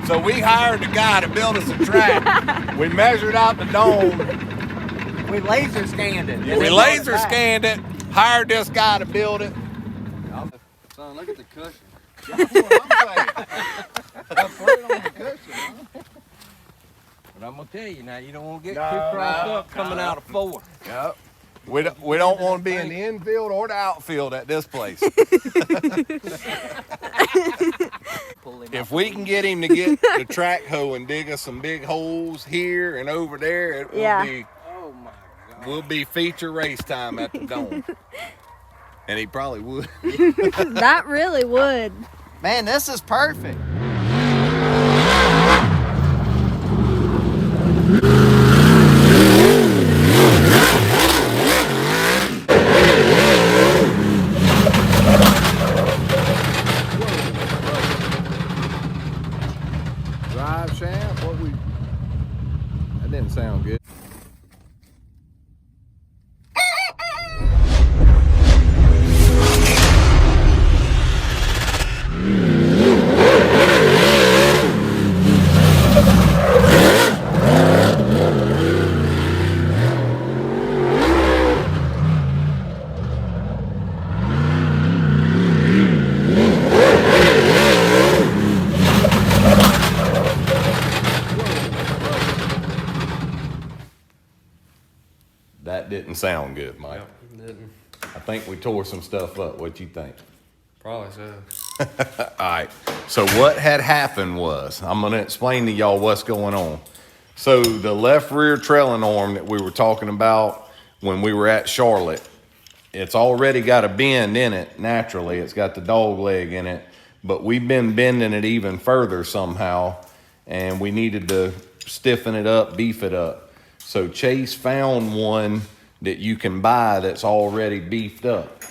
So we hired the guy to build us a track. We measured out the dome. We laser scanned it. We laser scanned it. Hired this guy to build it. Son, look at the cushion. That's what I'm saying. Put it on the cushion, huh? But I'm gonna tell you now, you don't want to get too crossed up coming out of 4. Yep. We don't want to be in the infield or the outfield at this place. If we can get him to get the track hoe and dig us some big holes here and over there, it will be. Oh my God. Will be feature race time at the dome. And he probably would. That really would. Man, this is perfect. Drive shaft, that didn't sound good. That didn't sound good, Mike. No, it didn't. I think we tore some stuff up. What you think? Probably so. All right. So what had happened was, I'm going to explain to y'all what's going on. So the left rear trailing arm that we were talking about when we were at Charlotte, it's already got a bend in it naturally. It's got the dog leg in it, but we've been bending it even further somehow, and we needed to stiffen it up, beef it up. So Chase found one that you can buy that's already beefed up.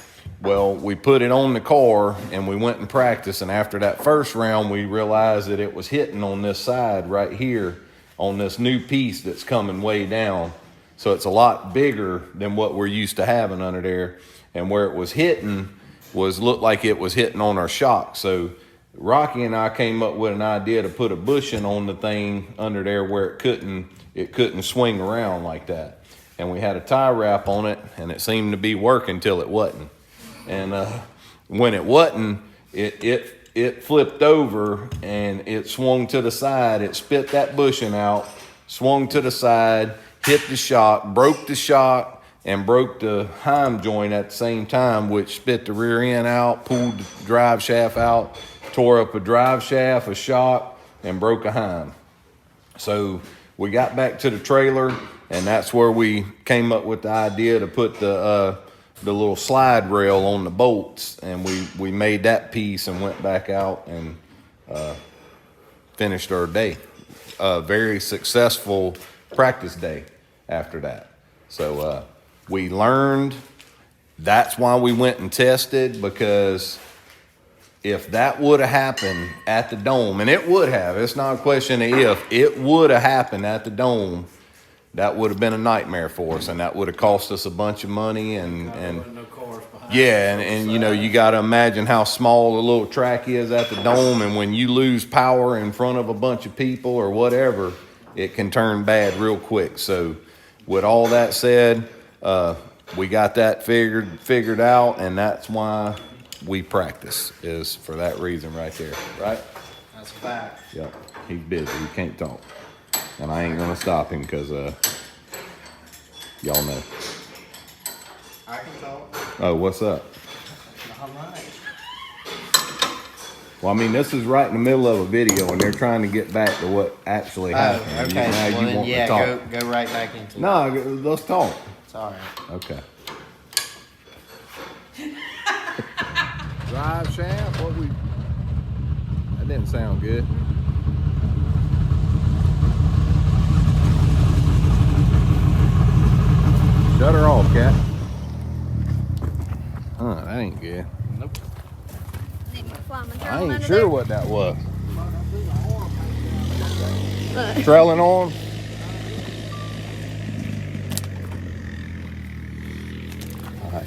Well, we put it on the car and we went and practiced. And after that first round, we realized that it was hitting on this side right here on this new piece that's coming way down. So it's a lot bigger than what we're used to having under there. And where it was hitting looked like it was hitting on our shock. So Rocky and I came up with an idea to put a bushing on the thing under there where it couldn't swing around like that. And we had a tie wrap on it, and it seemed to be working till it wasn't. And when it wasn't, it flipped over and it swung to the side. It spit that bushing out, swung to the side, hit the shock, broke the shock, and broke the heim joint at the same time, which spit the rear end out, pulled the drive shaft out, tore up a drive shaft, a shock, and broke a heim. So we got back to the trailer, and that's where we came up with the idea to put the little slide rail on the bolts, and we made that piece and went back out and finished our day. A very successful practice day after that. So we learned. That's why we went and tested, because if that would have happened at the dome, and it would have, it's not a question of if, it would have happened at the dome, that would have been a nightmare for us, and that would have cost us a bunch of money. And No cars behind. yeah, and you know, you got to imagine how small the little track is at the dome, and when you lose power in front of a bunch of people or whatever, it can turn bad real quick. So with all that said, we got that figured out, and that's why we practice, is for that reason right there, right? That's a fact. Yep, he's busy, he can't talk. And I ain't gonna stop him because y'all know. I can talk. Oh, what's up? Not much. Well, I mean, this is right in the middle of a video, and they're trying to get back to what actually happened. Oh, okay. Now Well, you then, want yeah, to talk. go right back into it. No, let's talk. It's all right. Okay. Drive shaft, that didn't sound good. Shut her off, cat. That ain't good. Nope. I ain't sure what that was. Trailing on. All right.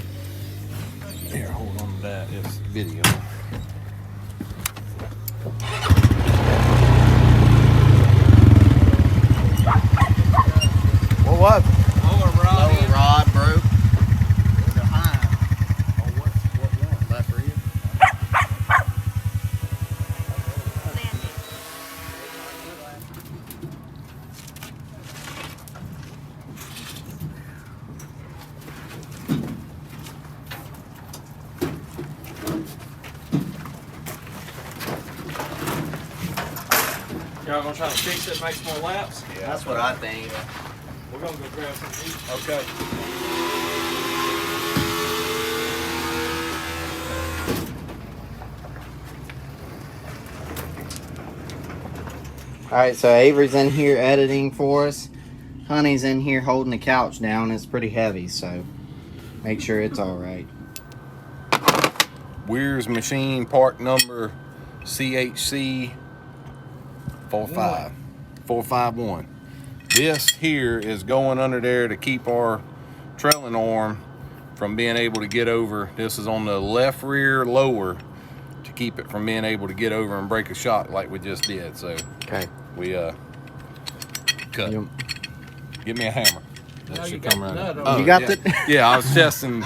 Here, hold on to that. It's video. Y'all gonna try to fix it, make some more laps? That's what I think. We're gonna go grab some to eat. Okay. Alright, so Avery's in here editing for us. Honey's in here holding the couch down. It's pretty heavy, so make sure it's alright. Weir's machine part number CHC 451. This here is going under there to keep our trailing arm from being able to get over. This is on the left rear lower to keep it from being able to get over and break a shock like we just did. So Okay. we cut. Yep. Give me a hammer. That No, you should got come the around. nut on Oh, You got yeah. the- Yeah, I was testing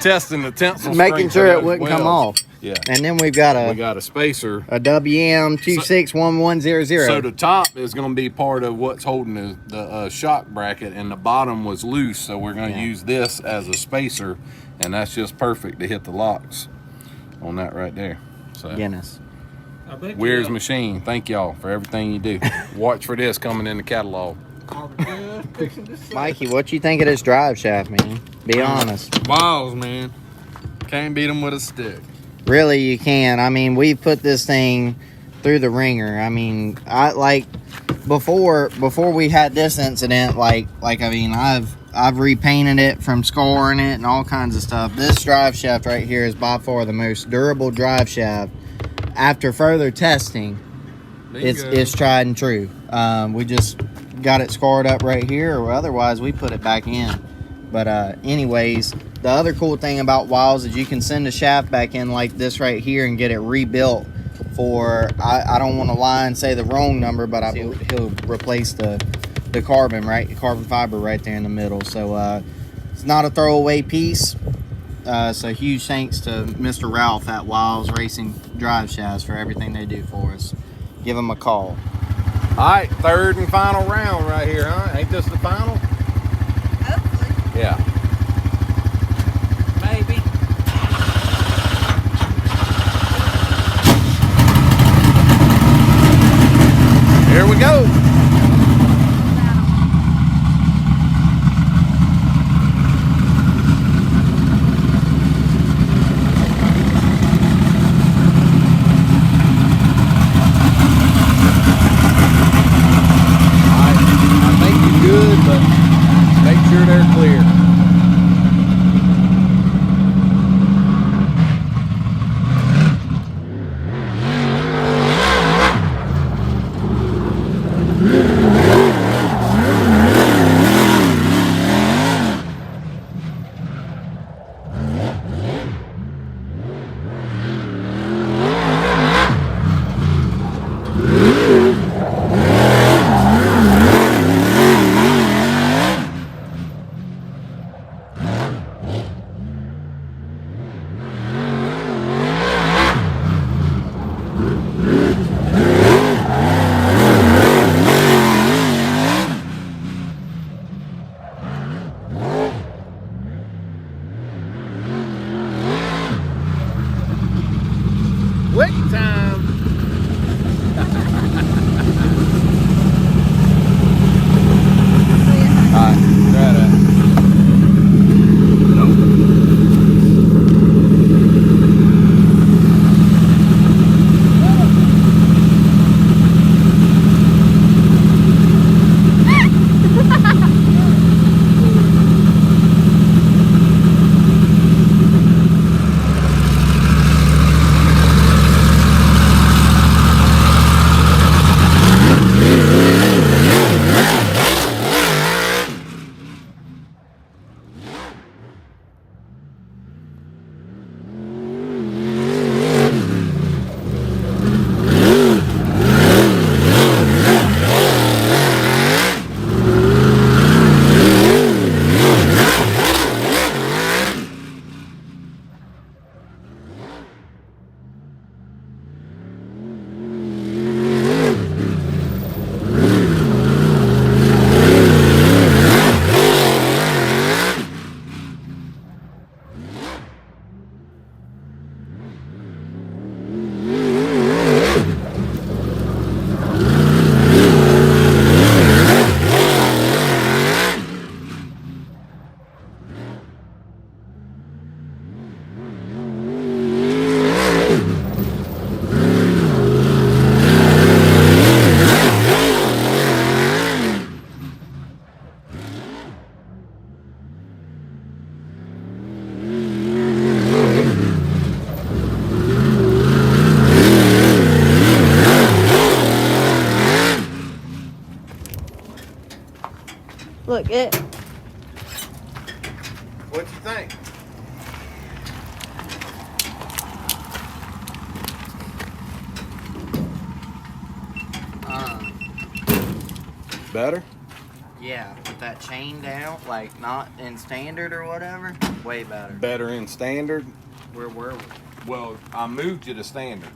testing the tensile Making strength sure of it those wouldn't come welds. off. Yeah. And then we've got We got a spacer. a WM261100. So the top is going to be part of what's holding the shock bracket, and the bottom was loose. So we're going to use this as a spacer, and that's just perfect to hit the locks on that right there. So Guinness. I bet Weir's Machine, thank y'all for everything you do. Watch for this coming in the catalog. Mikey, what you think of this drive shaft, man? Be honest. Balls, man. Can't beat them with a stick. Really, you can. I mean, we put this thing through the ringer. I mean, I like before we had this incident. I mean, I've repainted it from scoring it and all kinds of stuff. This drive shaft right here is by far the most durable drive shaft. After further testing, it's tried and true. We just got it scarred up right here, or otherwise we put it back in. But anyways, the other cool thing about Wiles is you can send a shaft back in like this right here and get it rebuilt for, I don't want to lie and say the wrong number, but I believe he'll replace the carbon, right? The carbon fiber right there in the middle. So it's not a throwaway piece. So huge thanks to Mr. Ralph at Wiles Racing Drive Shafts for everything they do for us. Give them a call. All right, third and final round right here, huh? Ain't this the final? Hopefully. Yeah. Maybe. Here we go. I think you're good, but make sure they're clear. Wait time. All right, try that. Look, it. What you think? Better? Yeah, with that chain down, like not in standard or whatever, way better. Better in standard? Where were we? Well, I moved you to standard.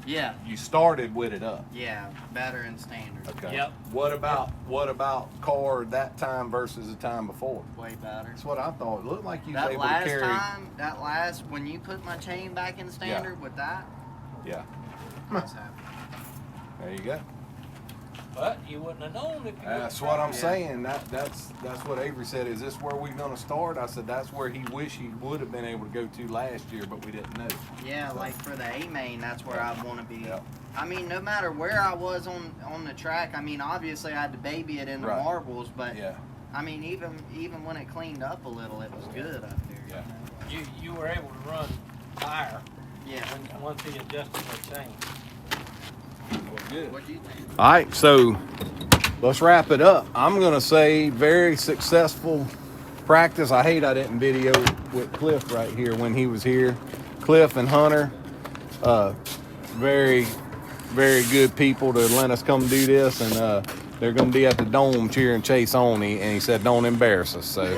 Yeah, You started with it up. yeah, better in standard. Okay. Yep. What about car that time versus the time before? Way better. That's what I thought. It looked like you was That able to last carry. time, when you put my chain back in standard with that, Yeah. I was happy. There you go. But you wouldn't have known if you That's wouldn't what I'm Yeah. saying. That's what Avery said. Is this where we're gonna start? I said that's where he wished he would have been able to go to last year, but we didn't know. Yeah, like for the A main, that's where I want to be. Yeah. I mean, no matter where I was on the track, I mean, obviously I had to baby it in the Right. marbles, but Yeah. I mean, even when it cleaned up a little, it was good up there. Yeah. you were able to run higher Yeah. once he adjusted the chain. Well, good. What do you think? All right, so let's wrap it up. I'm gonna say very successful practice. I hate I didn't video with Cliff right here when he was here. Cliff and Hunter, very, very good people to let us come do this, and they're gonna be at the Dome cheering Chase on. And he said, "Don't embarrass us." So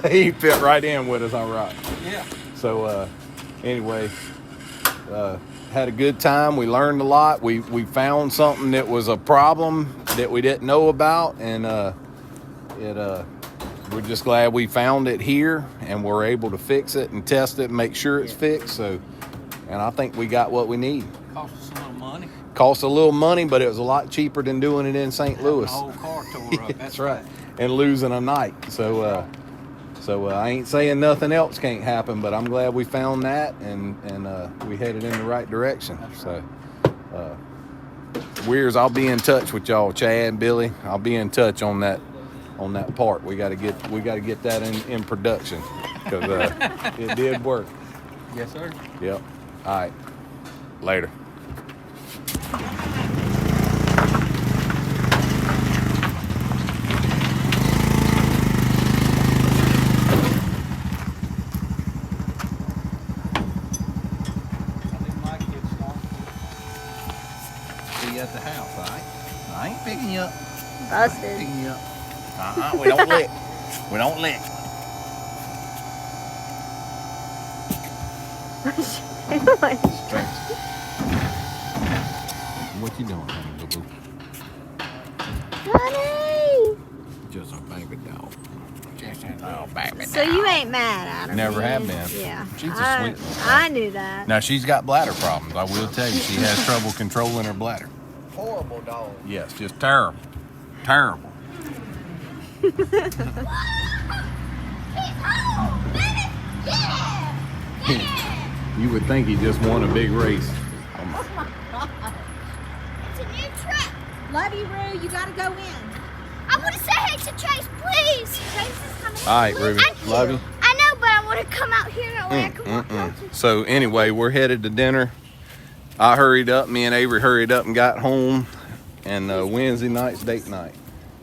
he fit right in with us, all right. Yeah. So anyway, had a good time. We learned a lot. We found something that was a problem that we didn't know about, and we're just glad we found it here, and we're able to fix it and test it and make sure it's fixed. So, and I think we got what we need. Cost us a little money. Cost a little money, but it was a lot cheaper than doing it in St. Louis. The whole car tore up. That's right. And losing a night. So I ain't saying nothing else can't happen, but I'm glad we found that, and we headed in the right direction. So, Weirs, I'll be in touch with y'all, Chad and Billy. I'll be in touch on that part. We got to get that in production, because it did work. Yes, sir. Yep. All right. Later. See you at the house, all right? I ain't picking you up. Busted. Picking you up. We don't lick. We don't lick. What you doing, honey, boo-boo? Honey. Just a baby dog. Just a little baby So you ain't mad at her? Never have man. been. Yeah. She's a sweet little I knew that. Now, she's got bladder problems. I will tell you, she has trouble controlling her bladder. Horrible dog. Yes, just terrible. Terrible. You would think he just won a big race. It's a new truck. Love you, Rue. You gotta go in. I want to say hey to Chase, please. Chase is coming. All right, Ruby. Love you. I know, but I want to come out here that way I can walk out to. So anyway, we're headed to dinner. I hurried up. Me and Avery hurried up and got home. And Wednesday night's date night.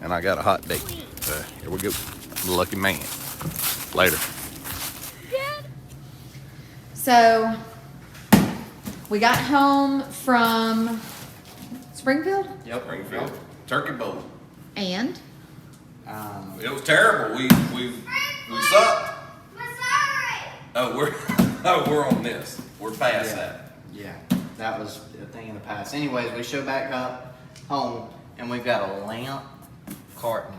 And I got a hot date. Here we go. I'm a lucky man. Later. So we got home from Springfield Yep. Springfield. Turkey Bowl. and It was terrible. We sucked. Oh, we're on this. We're past that. Yeah, that was a thing in the past. Anyways, we show back up home, and we've got a lamp carton.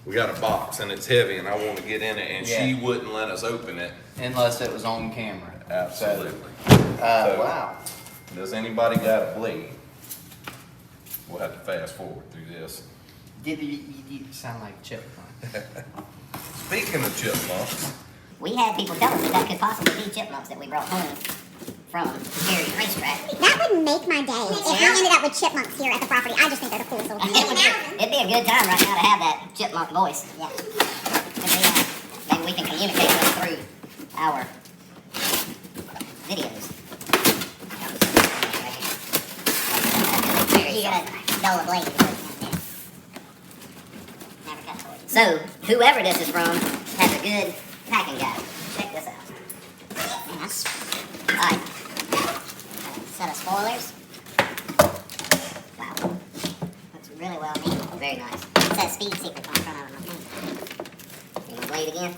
We got a box and it's heavy, and I want to get in it, and she Yeah. wouldn't let us open it. Unless it was on camera. Absolutely. Wow. Does anybody got a blade? We'll have to fast forward through this. You sound like a chipmunk. Speaking of chipmunks, We had people tell us that could possibly be chipmunks that we brought home from Gary's racetrack. That would make my day if we ended up with chipmunks here at the property. I just think they're the coolest little things. It'd be a good time right now to have that chipmunk voice. Yeah. Maybe we can communicate with them through our videos. You're gonna dull the blade. So, whoever this is from has a good packing guide. Check this out. Alright. Set of spoilers. Wow. Looks really well neat. Very nice. It says Speed Secrets on the front of them, I think. You want to blade again?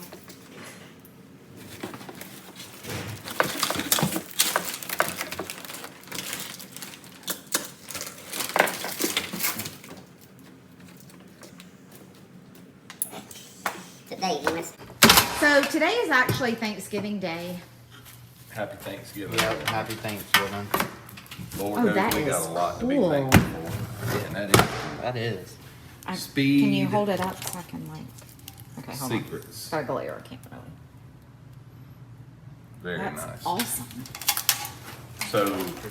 Today, Eunice. So today is actually Thanksgiving Day. Happy Thanksgiving. Yep, happy Thanksgiving. Lord Oh, knows that we got is a lot to be cool. thankful for. Yeah, and that is That is. Speed Can you hold it up so I can like? Okay, hold on. Secrets. Got a glare. I can't really. Very That's nice. awesome. So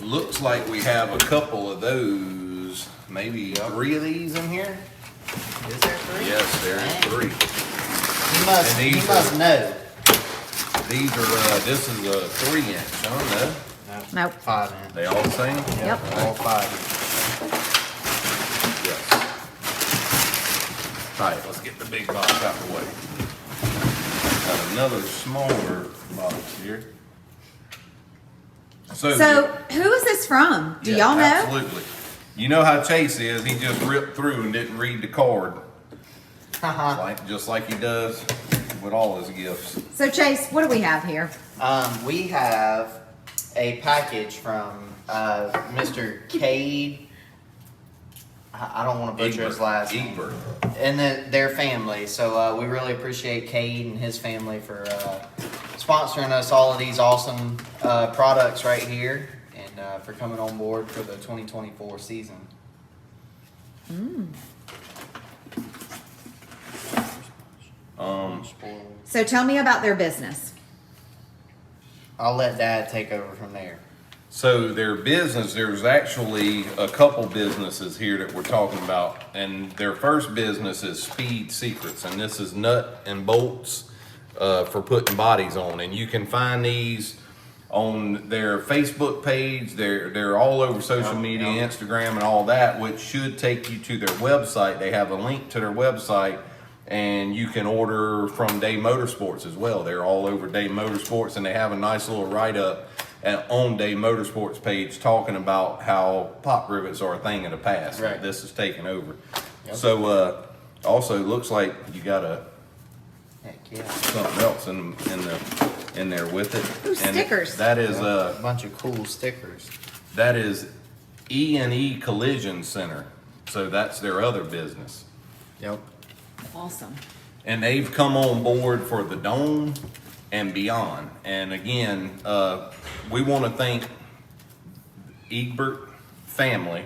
looks like we have a couple of those, maybe 3 of these in here. Is there 3? Yes, there is 3. And He these must know. These are this is a 3-inch. I don't know. Nope. 5 inch. They all the same? Yep. All 5 Yes. All right, let's get the big box out the way. Got another smaller box here. So who is this from? Do y'all know? Absolutely. You know how Chase is. He just ripped through and didn't read the card. Just like he does with all his gifts. So Chase, what do we have here? We have a package from Mr. Cade. I don't want to butcher his last name. Egbert. And their family. So we really appreciate Cade and his family for sponsoring us all of these awesome products right here, and for coming on board for the 2024 season. So tell me about their business. I'll let Dad take over from there. So their business, there's actually a couple businesses here that we're talking about, and their first business is Speed Secrets, and this is nut and bolts for putting bodies on, and you can find these on their Facebook page. They're all over social media, Instagram, and all that, which should take you to their website. They have a link to their website, and you can order from Day Motorsports as well. They're all over Day Motorsports, and they have a nice little write-up on Day Motorsports page talking about how pop rivets are a thing of the past. Right. This is taking over. Yep. So also looks like you got Heck yeah. something else in there with it. Ooh, And stickers. That is A bunch of cool stickers. that is E&E Collision Center. So that's their other business. Yep. Awesome. And they've come on board for the Dome and beyond. And again, we want to thank Egbert family,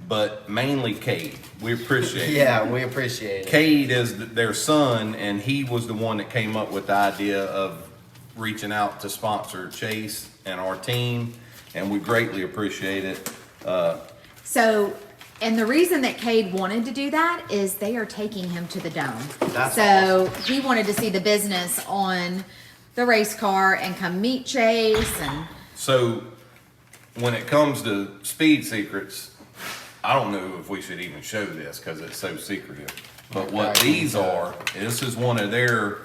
but mainly Cade. We appreciate it. Yeah, we appreciate it. Cade is their son, and he was the one that came up with the idea of reaching out to sponsor Chase and our team, and we greatly appreciate it. So, and the reason that Cade wanted to do that is they are taking him to the Dome. That's so he wanted to see the business on the race car and come meet Chase and So when it comes to Speed Secrets, I don't know if we should even show this because it's so secretive. But what these are, this is one of their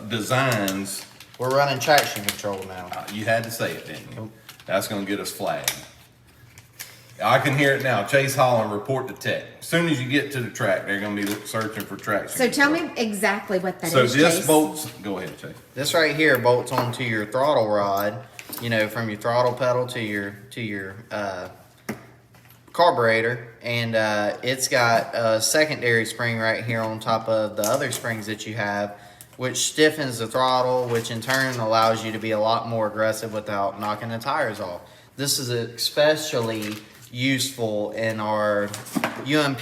designs. We're running traction control now. You had to say it, didn't you? That's going to get us flagged. I can hear it now. Chase Holland, report to tech. As soon as you get to the track, they're going to be searching for traction. so tell control. me exactly what that is. So this Chase. bolts. Go ahead, Chase. This right here bolts onto your throttle rod, you know, from your throttle pedal to your carburetor, and it's got a secondary spring right here on top of the other springs that you have, which stiffens the throttle, which in turn allows you to be a lot more aggressive without knocking the tires off. This is especially useful in our UMP,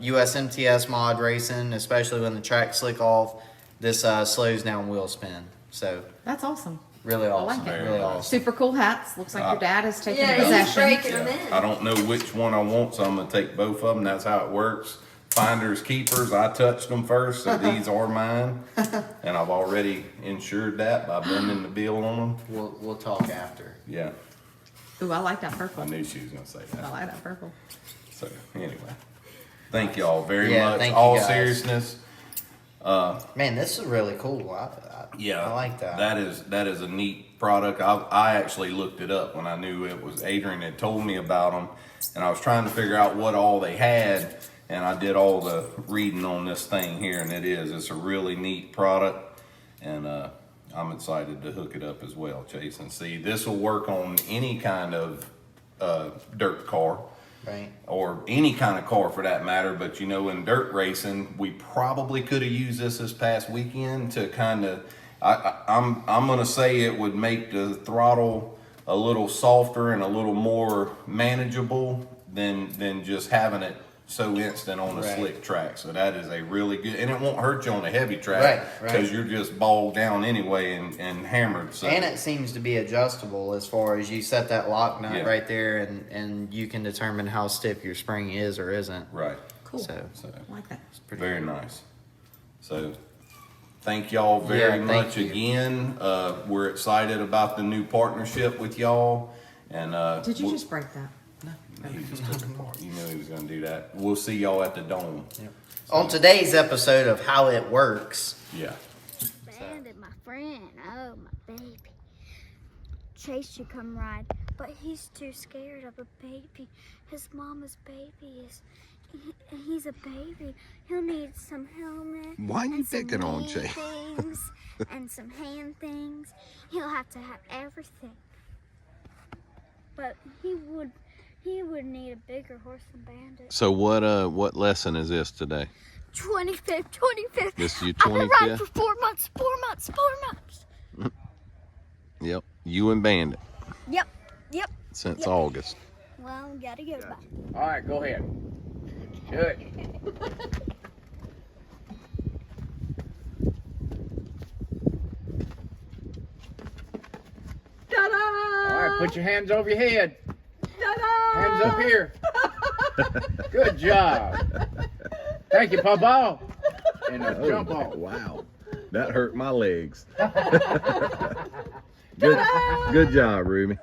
USMTS mod racing, especially when the track slick off. This slows down wheel spin. So That's awesome. really awesome. like it. Really awesome. Super cool hats. Looks like your dad has taken Yeah, he's possession. breaking them in. I don't know which one I want, so I'm going to take both of them. That's how it works. Finders keepers. I touched them first, so these are mine, and I've already insured that by bending the bill on them. We'll talk after. Yeah, Ooh, I like that I purple. knew she was going to say I that. like that purple. So anyway, Thank y'all very Yeah, much. thank you All guys. seriousness. Man, this is really cool. Yeah, I like that. That is a neat product. I actually looked it up when I knew it was Adrian had told me about them, and I was trying to figure out what all they had, and I did all the reading on this thing here, and it's a really neat product, and I'm excited to hook it up as well, Chase, and see. This will work on any kind of dirt car. Right. Or any kind of car for that matter, but you know, in dirt racing, we probably could have used this past weekend to kind of. I'm gonna say it would make the throttle a little softer and a little more manageable than just having it so instant on a Right. slick track. So that is a really good, and it won't hurt you on a heavy track Right, because you're just bogged down anyway and hammered. So. And it seems to be adjustable as far as you set that lock nut Yeah. right there, and you can determine how stiff your spring is or isn't. Right. Cool. So I like that. Very nice. So, thank y'all very Yeah, thank much you. again. We're excited about the new partnership with y'all. And Did you just break that? he just took it apart. You knew he was going to do that. We'll see y'all at the Dome. on today's episode of How It Works. Yeah. Bandit, my friend. Oh, my baby. Chase should come ride, but he's too scared of a baby. His mama's baby is. He's a baby. He'll need some helmet. Why you and some picking on knee Chase? things and some hand things. He'll have to have everything. But he would need a bigger horse than Bandit. So what lesson is this today? 25th. This is your I've been riding 25th? for 4 months. Yep. You and Bandit Yep. since August. Well, gotta go back. All right, go ahead. Do it. Ta-da! All right, put your hands over your head. Hands up here. Good job. Thank you, Papa. And jump off. Wow. That hurt my legs. Good job, Ruby.